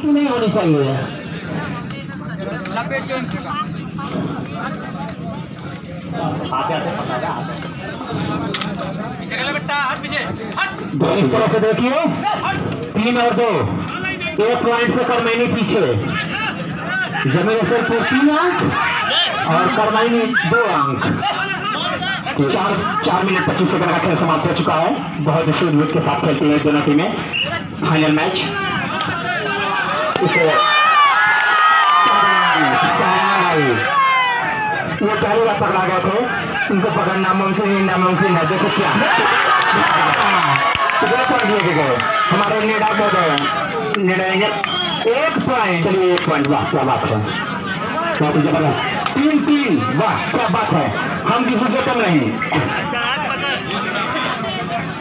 नहीं होनी चाहिए। इस तरह से देखिए 3 और 2 1 पॉइंट से करमैनी पीछे, जमीन सिर्फ 3 अंक और करमैनी 2 अंक। 4 मिनट 25 सेकंड का खेल समाप्त हो चुका है। बहुत ही शुद्ध के साथ खेलती है दोनों टीमें। फाइनल मैच वो पहली बार पकड़ा गए थे, उनको पकड़ना नामुमकिन है। देखो क्या लेके गए हमारे नेडा को गए, नेडा 1 पॉइंट। चलिए 1 पॉइंट, वाह क्या बात है, बहुत ही जबरदस्त। 3-3, वाह क्या बात है, हम किसी से कम नहीं।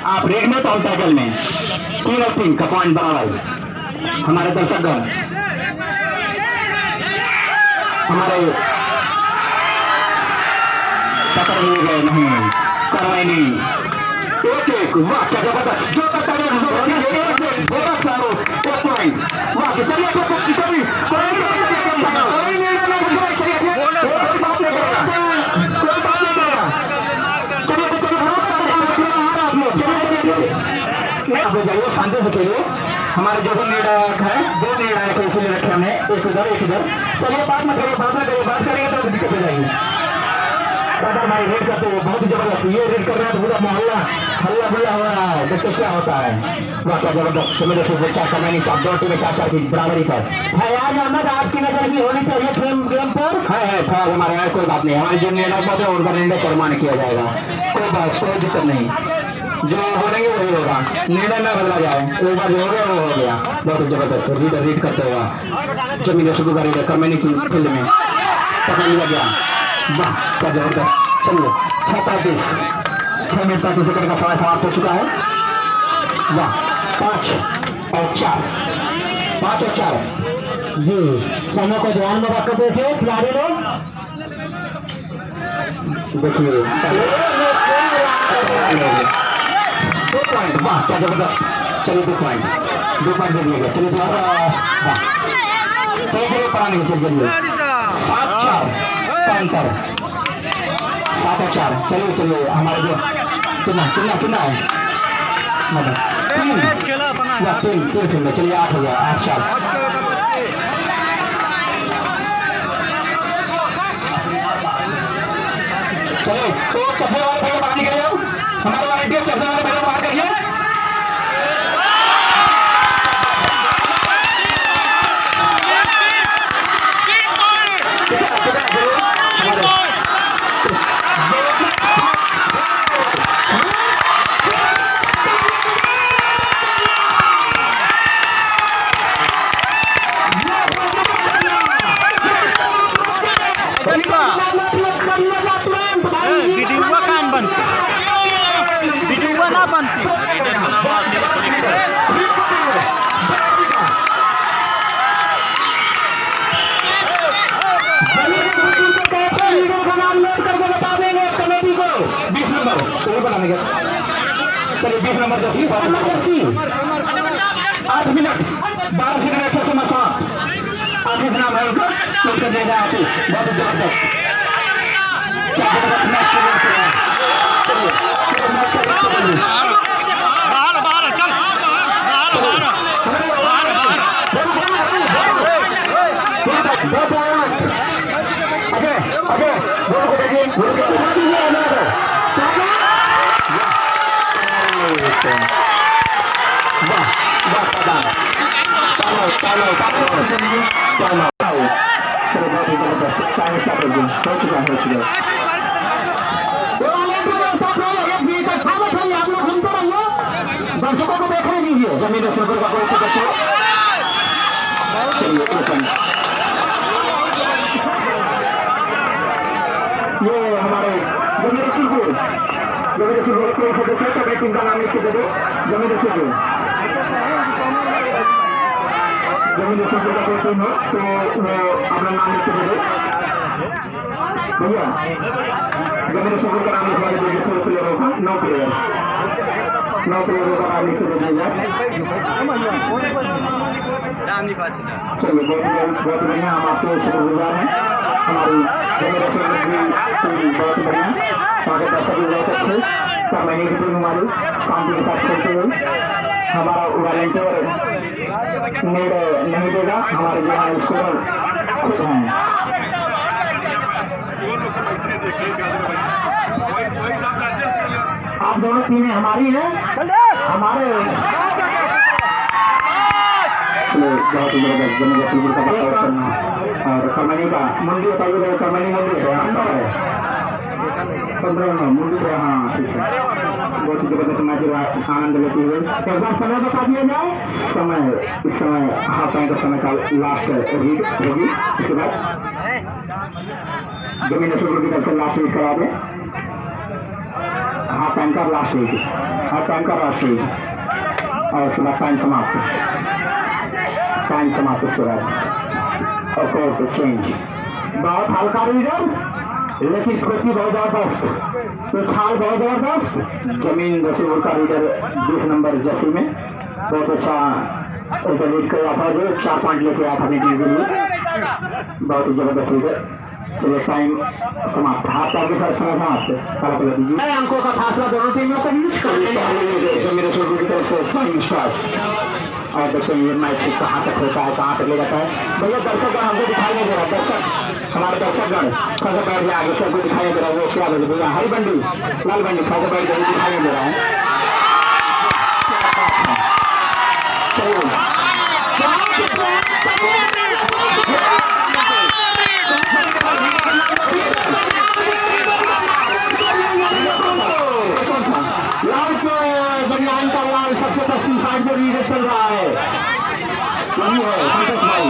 आप रेड में तो टाइटल में 3 और 3 का पॉइंट बराबर। हमारे दर्शकगण हमारे पकड़ लिए गए नहीं, करवाई 1-1, वाह क्या जबरदस्त। जो तक बहुत सारो 1 पॉइंट, वाह चलिए जाइए शांति से खेलिए। हमारे जो निर्णायक है 2 निर्णायक है, इसीलिए रखे हमने, एक इधर एक इधर। चलिए बात मत करिए, बात करेंगे तो दिक्कत हो जाएगी। सादर भाई रेड करते हुए बहुत ही जबरदस्त, ये रेड कर रहा है, पूरा मोहल्ला हल्ला गुल्ला हो रहा है। देखते क्या होता है, वाह क्या जबरदस्त। समझ से 4 करमैनी 4 2 टीमें 4-4 की बराबरी पर। फयाज अहमद आपकी नजर की होनी चाहिए गेम पर है फयाज हमारे यहाँ, कोई बात नहीं। हमारे जो निर्णय है उनका निर्णय शर्मान किया जाएगा, कोई बात कोई दिक्कत नहीं। जो बोलेंगे वही होगा, निर्णय न बदला जाए। एक बार जो हो गया वो हो गया। बहुत जबरदस्त रीड करते हुआ जमीन शुरू करेगा करमैनी की फील्ड में, पकड़ लिया गया, बस क्या जबरदस्त। चलिए 6 मिनट 35 सेकंड का समय समाप्त हो चुका है। वाह 5 और 4 जी, समय को ध्यान में रखकर देखिए खिलाड़ी लोग। देखिए 2 पॉइंट, वाह क्या जबरदस्त। चलिए 2 पॉइंट दे दिया गया। चलिए चलिए पढ़ाने के चलिए 7-4 पर 7 और 4। चलिए हमारे जो कितना है मैच खेला अपना 3 खेल। चलिए 8 हो गया, 8-4। चलिए तो चश्मे वाले भैया बाहर निकलिए, हमारे वाले चश्मे वाले भैया बाहर करिए। वीडियो ना बनती कमेटी को 20 नंबर बनाने का। चलिए 20 नंबर 8 मिनट 12 सेकंड के समय समाप्त। आशीष नाम है उनका, उनका दे रहा आशीष, बहुत जबरदस्त। दर्शकों को देखने दीजिए, जमीन शुक्र का कोई सदस्य। चलिए ये हमारे जमीन शुक्र कोई सदस्य तो मैं चिंता नाम लिख के दे दो। जमीन शुक्र का कोई टीम हो तो वो अपना नाम लिख के दे दो भैया। जमीन शुक्र का नाम लिखवा दीजिए, पूरे प्लेयरों का 9 प्लेयरों का नाम लिख के दे दीजिए। चलिए बहुत बढ़िया, हम आपके शुक्रगुजार हैं। हमारी टीम बहुत बढ़िया, वहाँ के दर्शक भी बहुत अच्छे, सब महीने की टीम हमारी शांति के साथ खेलते हुए। हमारा वॉलंटियर नीड नहीं देगा, हमारे जो है स्कोर खुद हैं। आप दोनों टीमें हमारी हैं, हमारे बहुत ही जबरदस्त जम्मू कश्मीर का बचाव करना और कर्मनी का मुंडी बताइए, कर्मनी मुंडी है अंदर है 15 मुंडी है। हाँ ठीक है, बहुत ही जबरदस्त मैच आनंद लेते हुए। एक बार समय बता दिया जाए, समय इस समय हाफ टाइम का समय का लास्ट रीड होगी, इसके बाद जमीन नशुर की तरफ से लास्ट रीड करा दें। हाफ टाइम का लास्ट रीड, हाफ टाइम का लास्ट रीड और उसके बाद टाइम समाप्त, टाइम समाप्त उसके बाद और कोर्ट चेंज। बहुत हल्का रीडर लेकिन कृति बहुत जबरदस्त, उछाल बहुत जबरदस्त। जमीन 10 ओवर का रीडर 20 नंबर जैसी में बहुत अच्छा रीड कर रहा था, जो 4 पॉइंट लेके आया था अपनी टीम के लिए, बहुत ही जबरदस्त रीडर। चलिए टाइम समाप्त, हाथ पैर के साथ समय समाप्त, ताला पलट दीजिए। अंकों का फासला दोनों टीमों को मेरे शुरू की तरफ से टाइम स्टार्ट। और देखते हैं ये मैच कहाँ तक होता है, कहाँ तक ले जाता है। भैया दर्शकगण हमको दिखाई नहीं दे रहा, दर्शक हमारे दर्शकगण खड़े बैठ गया, आगे सबको दिखाई नहीं दे रहा, वो क्या बोले भैया, हरी बंडी लाल बंडी खड़े बैठ गए, दिखाई नहीं दे रहा है। लाल के दरमियान का लाल सबसे पश्चिम साइड में रीडर चल रहा है, वही है संतोष भाई।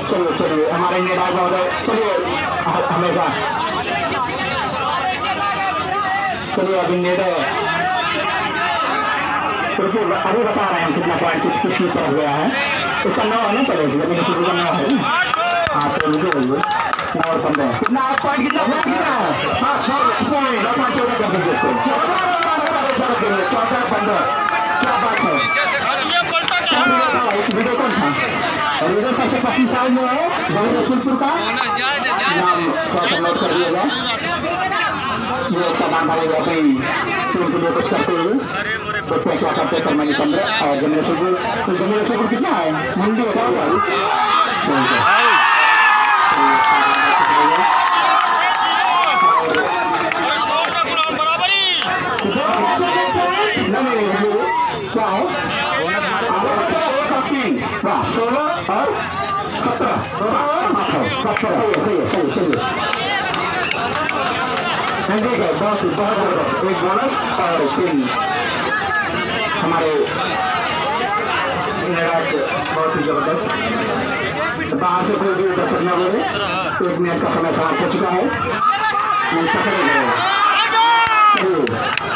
चलिए चलिए हमारे निर्णायक महोदय, चलिए हमेशा चलिए अभी निर्णय अभी बता रहे हैं कितना पॉइंट किसकी तरफ गया है। इसका 9 है ना, पड़ेगी अभी शुरू का 9 है। हाँ तो मुझे बोलिए 9 और 15 कितना पॉइंट, कितना पॉइंट कितना है? हाँ 6 पॉइंट, 14 कर दीजिए इसको, 14 15। क्या बात है, वीडियो कौन था? वीडियो सबसे पश्चिम साइड में है जमीन रसूलपुर का नाम, थोड़ा नोट कर दिएगा। ये सामान भाई अपनी टीम के लिए कुछ करते हुए तो क्या करते हैं कर्मनी 15 और जमीन रसूलपुर कितना है मुंडी बताओ भाई। क्या है 16 और 17 सही है। ठीक है, बहुत जबरदस्त, एक बोनस और 3 हमारे बहुत ही जबरदस्त। बाहर से कोई भी दर्शक न बोले, 1 मिनट का समय समाप्त हो चुका है।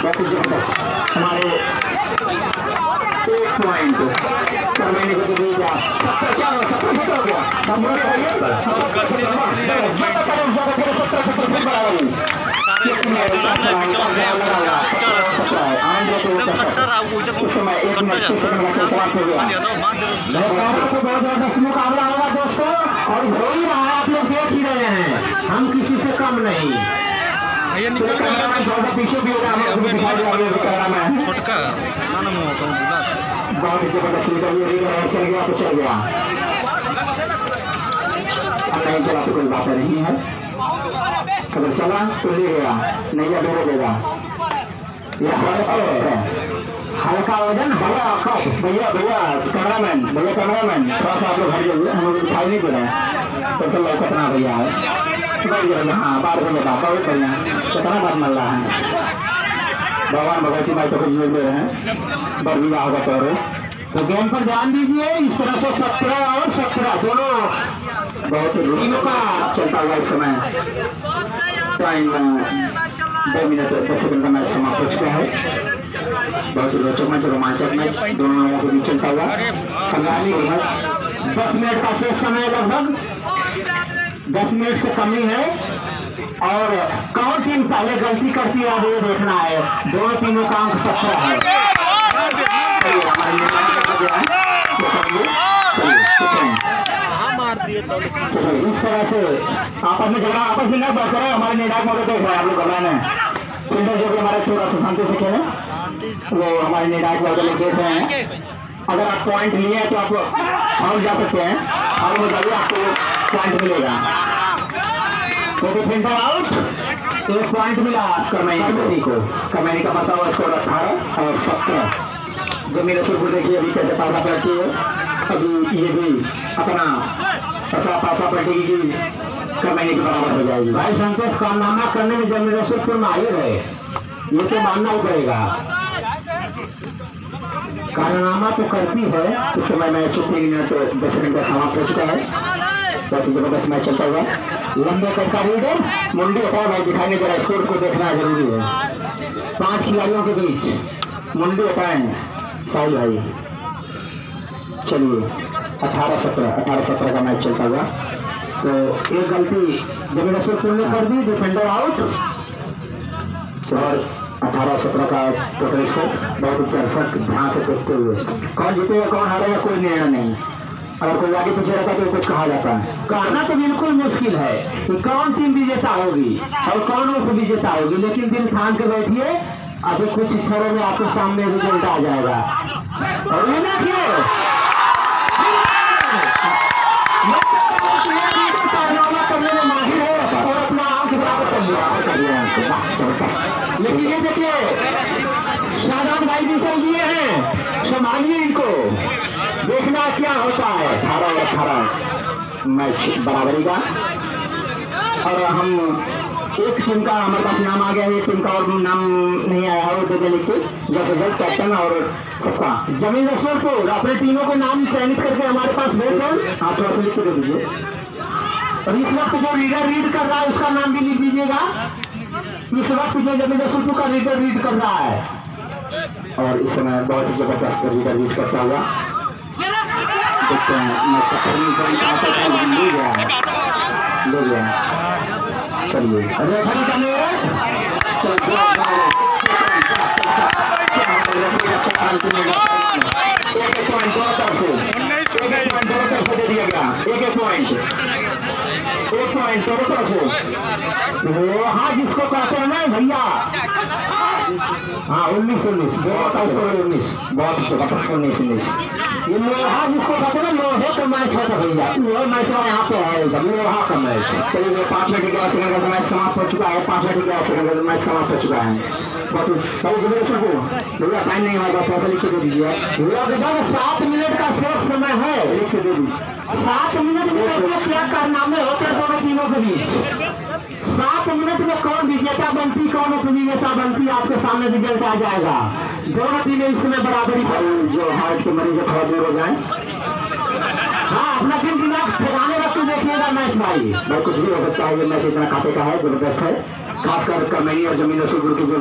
बहुत ही जबरदस्त हमारे 1 पॉइंट करने को तो दिया 70 क्या हो 70 हो गया, मुकाबला होगा दोस्तों, और हो ही रहा है, आप लोग देख ही रहे हैं, हम किसी से कम नहीं। पीछे भी छोटका बहुत ही जबरदस्त चल गया तो चल गया, नहीं चला तो कोई बात नहीं है, अगर चला तो ले गया, नहीं या डोरे देगा। हल्का वजन भैया भैया भैया कैमरामैन थोड़ा सा आप लोग हट जाइए, हम लोग दिखाई नहीं दे रहे हैं, तो चलो कितना भैया है। हाँ बार बढ़िया बहुत बढ़िया, कितना बार मल रहा है, भगवान भगवती माई तो कुछ मिल रहे हैं, बर्मिया होगा तो गेम पर ध्यान दीजिए। इस तरह से 17 और 17 दोनों बहुत टीमों का चलता हुआ इस समय टाइम 2 मिनट 10 सेकंड का मैच समाप्त हो चुका है। बहुत ही रोचक मैच, रोमांचक मैच दोनों लोगों के बीच चलता हुआ संघर्ष मैच। 10 मिनट का शेष समय, लगभग 10 मिनट से कम ही है, और कौन टीम पहले गलती करती है ये देखना है। दोनों टीमों का अंक 17 है। बिना बस रहे हमारे निर्णायक मौके देख रहे हैं आप लोग घबराना है। फील्डर जो भी हमारे थोड़ा सा शांति से खेले वो हमारे निर्णायक मौके लोग देख रहे हैं। अगर आप पॉइंट लिए हैं तो आप फाउल जा सकते हैं और वो जाइए आपको पॉइंट मिलेगा। तो फील्डर आउट, एक पॉइंट मिला करमैनी को। करमैनी का पता हुआ स्कोर 18 और 17। जमीन रसूलपुर देखिए अभी कैसे पासा पलटी है। अभी ये भी अपना ऐसा पासा पलटेगी कि करमैनी के बराबर हो जाएगी। भाई संतोष कारनामा करने में जमीन रसूलपुर माहिर है, ये तो मानना ही पड़ेगा। कारनामा तो करती है। इस समय मैच 3 मिनट 10 सेकंड का समाप्त हो चुका है। बहुत ही जबरदस्त मैच चलता हुआ। लंबे कद का रीडर मुंडी हटाओ भाई, दिखाई नहीं दे रहा, स्कोर को देखना जरूरी है। 5 खिलाड़ियों के बीच मुंडी हटाएं साहिल भाई। चलिए 18-17 का मैच चलता हुआ। तो एक गलती जमीन रसूलपुर ने कर दी, डिफेंडर आउट और 18-17 का टोटल स्कोर। बहुत दर्शक ध्यान से देखते हुए कौन जीतेगा कौन हारेगा कोई निर्णय नहीं। अगर कोई आगे पीछे रहता तो कुछ कहा जाता है। कहना तो बिल्कुल मुश्किल है कि कौन टीम विजेता होगी और कौन उप विजेता होगी, लेकिन दिल थाम के बैठिए, अभी कुछ क्षणों में आपके सामने रिजल्ट आ जाएगा। और ये देखिए करने में माहिर है और अपना आम के बराबर कर लिया। लेकिन ये देखिए शाहजाद भाई भी चल दिए हैं, संभालिए इनको, देखना क्या होता है। 18 मैच बराबरी का और हम एक टीम का हमारे पास नाम आ गया है, एक टीम का और नाम नहीं आया है, वो दे लिख के जल्द से जल्द कैप्टन और सबका। जमीन रसूलपुर अपने टीमों के नाम चयनित करके हमारे पास भेज दो, आप थोड़ा सा लिख के दे दीजिए। और इस वक्त जो रीडर रीड कर रहा है उसका नाम भी लिख दीजिएगा। इस वक्त जो जमीन रसूलपुर का रीडर रीड कर रहा है और इस समय बहुत ही जबरदस्त रीडर रीड करता हुआ देखते हैं। मैच का टर्निंग पॉइंट ले गया है, ले गया। चलिए रेफरी का से दे दिया गया। एक पॉइंट दोनों तरफ से। हाँ जिसको कहते हैं ना भैया, हाँ 19-19 दोनों का स्कोर 19, बहुत जबरदस्त 19-19। ये लोहा जिसको कहते हैं ना, लोहे का मैच है भैया, लोहा मैच यहाँ पे है, लोहा का मैच। चलिए 5 मिनट 11 सेकंड का मैच समाप्त हो चुका है। 5 मिनट 11 सेकंड का मैच समाप्त हो चुका है। भैया टाइम नहीं हमारे पास, पैसा लिख के दे दीजिए। लगभग 7 मिनट का शेष समय है, लिख के दे दीजिए। 7 मिनट में क्या कारनामे होते हैं दोनों टीमों के बीच। 7 मिनट में कौन विजेता बनती कौन उप विजेता बनती आपके सामने रिजल्ट आ जाएगा। दोनों टीमें इस समय बराबरी पर, जो हार्ट के मरीज थोड़ा दूर हो जाए। हाँ अपना दिल दिमाग ठिकाने रख के देखिएगा मैच भाई कुछ भी हो सकता है। ये मैच इतना खाते का है, जबरदस्त है। खासकर करमैनी और जमीन रसूलपुर की जो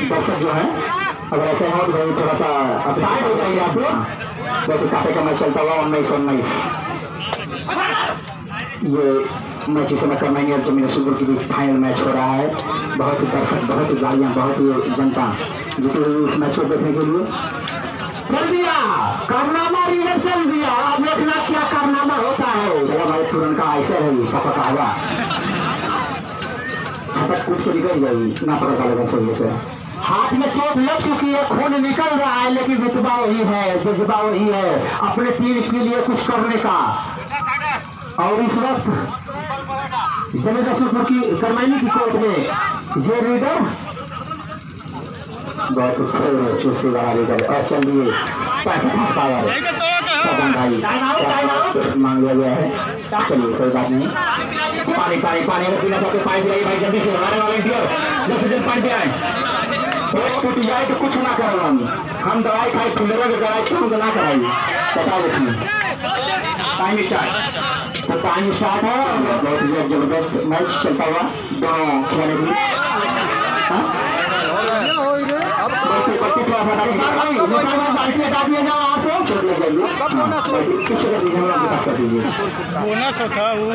दर्शक जो है, अगर ऐसे हो तो भाई थोड़ा सा साइड हो जाइए आप लोग। बहुत खाते का मैच चलता हुआ 19-19। ये मैच इस समय करमैनी और जमीन रसूलपुर के बीच फाइनल मैच हो रहा है। बहुत ही दर्शक, बहुत ही गाड़ियाँ, बहुत ही जनता जुटी हुई इस मैच को देखने के लिए। चल दिया कारनामा, रीडर चल दिया। अब देखना क्या कारनामा होता है। चलो भाई तुरंत का ऐसे है पका हुआ छटक कूद के निकल जाएगी ना, पता चलेगा सही से। हाथ में चोट लग चुकी है, खून निकल रहा है, लेकिन वितबा वही है, जज्बा वही है अपने टीम के लिए कुछ करने का। और इस वक्त जमीन रसूलपुर की करमैनी की कोर्ट में ये रीडर बहुत चुस्ती वाला रीडर। और चलिए पैसा फंस पावर मांग लिया गया है। चलिए कोई बात नहीं। पानी पानी पानी अगर पीना चाहते पानी पिलाइए भाई जल्दी से। हमारे वॉलंटियर जल्द से जल्द पानी पिलाएं। टूट जाए तो कुछ ना करो, हम दवाई खाए फील्डरों की दवाई तो हम ना कराइए। बता देखिए टाइम स्टार्ट। तो टाइम स्टार्ट है। बहुत ही जबरदस्त मैच चलता हुआ दोनों खिलाड़ी की। बोनस होता है वो।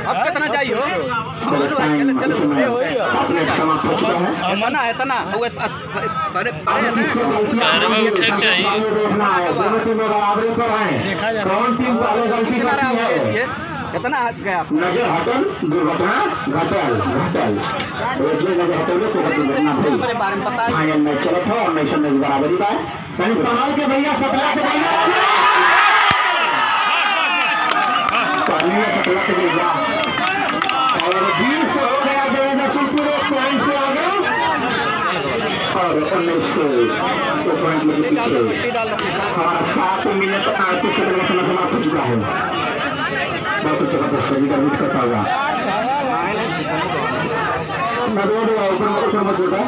अब कितना चाहिए मना है तना देखा जाए कौन टीम वाले गलती करती है। कितना हट गया आपका? नजर हटल दुर्घटना घटल घटल जो नजर हटल तो दुर्घटना मेरे भई। बारे में बताइए। फाइनल मैच चला था और मैच में बराबरी बा। यानी संभाल के भैया सतला के भैया पानी सतला के भैया और 20 हो गया जयदर्शनपुर पॉइंट से आगे और 19 तो पॉइंट के पीछे हमारा 7 मिनट 38 सेकंड का समय समाप्त हो चुका है। बहुत जबरदस्त तरीका बीट करता हुआ रोड ऊपर मौजूद है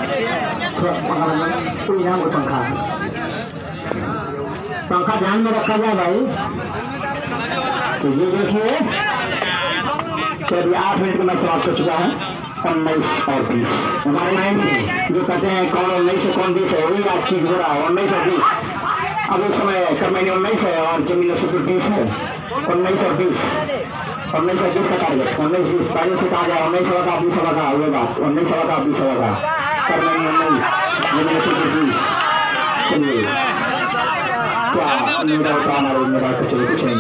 तो यहाँ को पंखा ध्यान में रखा जाए भाई। तो ये देखिए करीब 8 मिनट का मैच समाप्त हो चुका है। 19 और 20 हमारे माइंड में जो कहते हैं कौन 19 है कौन 20 है वही आज चीज हो रहा है। 19 और 20 अब इस समय कर्मैनी 19 है और जमीन 20 है। 19 और 20 19 और 20 का टारगेट 19 20 पहले से कहा गया 19 होगा 20 होगा हुए बात 19 होगा 20 होगा कर्मैनी 19 जमीन 20। चलिए क्या मेरा होता हमारे मेरा तो चलिए कुछ नहीं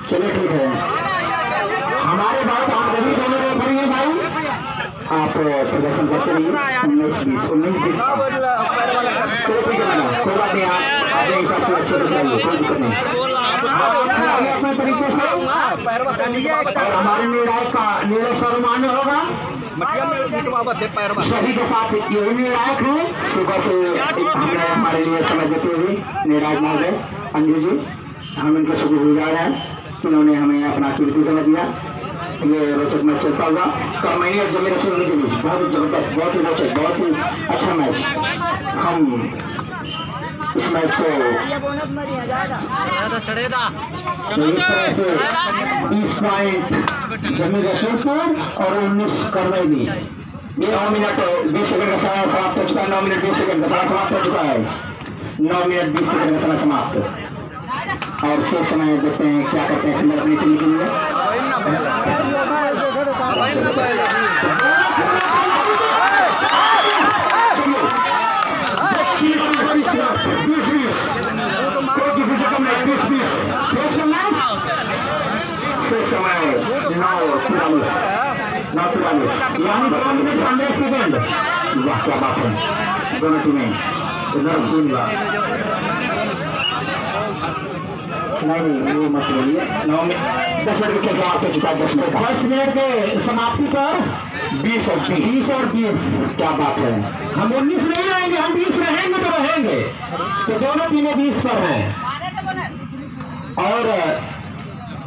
चलिए ठीक है हमारे बात आप सभी दोनों रेफरी हैं भाई। आप प्रदर्शन करते रहिए 19 20 19 20 चलो ठीक है मैडम कोई बात नहीं आप अपने हिसाब से अच्छे से करिए कोई दिक्कत नहीं अपने तरीके से और हमारे निर्णायक का निर्णय सर्वमान्य होगा सभी के साथ यही निर्णायक है। सुबह से हमारे लिए समय देते हुए निर्णायक महोदय अंजू जी हम इनके शुक्रगुजार हैं उन्होंने हमें अपना कीमती समय दिया। ये रोचक मैच चलता हुआ कर्मैनी और जमीन रसूल के बीच बहुत ही जबरदस्त बहुत ही रोचक बहुत ही अच्छा मैच। हम इस मैच को इस तरह से 20 पॉइंट जमीन रसूलपुर और 19 कर्मैनी ये 9 मिनट 20 सेकंड का समय समाप्त हो चुका है। 9 मिनट 20 सेकंड का समय समाप्त हो चुका है। 9 मिनट 20 सेकंड का समय समाप्त और शेष समय देखते हैं क्या करते हैं खंडर अपनी टीम के लिए। शेष समय 9:43 यानी 2 मिनट 15 सेकंड। वाह क्या बात है दोनों टीमें नहीं वो मत बोलिए। 9 मिनट 10 मिनट के खेल समाप्त हो चुका है। 10 मिनट के समाप्ति पर 20 और 20 क्या बात है। हम 19 नहीं आएंगे हम 20 रहेंगे तो रहेंगे तो दोनों टीमें 20 पर हैं और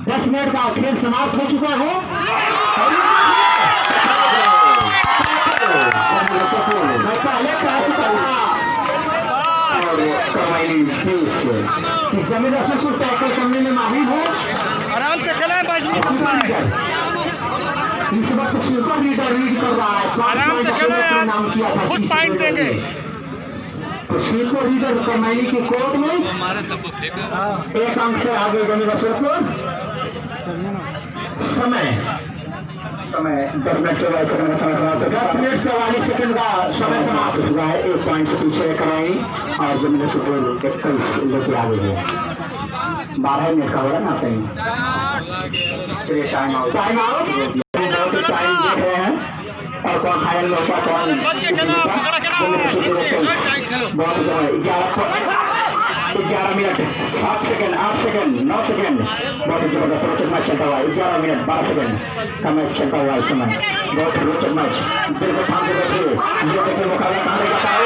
10 मिनट का खेल समाप्त हो चुका है। जमीन रसूलपुर टैकल करने में माहिर हो आराम से खेलें इस वक्त सुपर लीडर लीड कर रहा है। आराम से खेलें नाम किया था खुद पॉइंट देंगे तो सुपर लीडर कर्मैनी के कोर्ट में 1 अंक से आगे जमीन रसूलपुर। समय 10 मिनट 44 सेकंड का समय समाप्त हो गया। 10 मिनट 44 सेकंड का समय समाप्त हो चुका है। 1 पॉइंट से पीछे कर्मैनी और जमीन रसूलपुर 21 लेके आगे है। 12 मिनट का होगा ना कहीं। चलिए टाइम आउट टाइम देख रहे हैं और कौन फाइनल में होता कौन बहुत समय 11 मिनट 7 सेकंड 8 सेकंड 9 सेकंड बहुत ही जबरदस्त रोचक मैच चलता हुआ। 11 मिनट 12 सेकंड का मैच चलता हुआ इस समय बहुत रोचक मैच। बिल्कुल थाम के बैठिए ये देखिए मुकाबला कहां जाता है।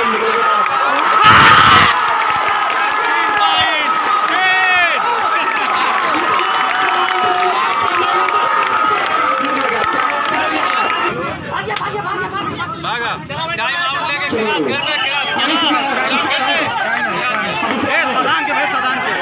टाइम आउट लेके क्रास घर पे क्रास सदान के भाई सदान के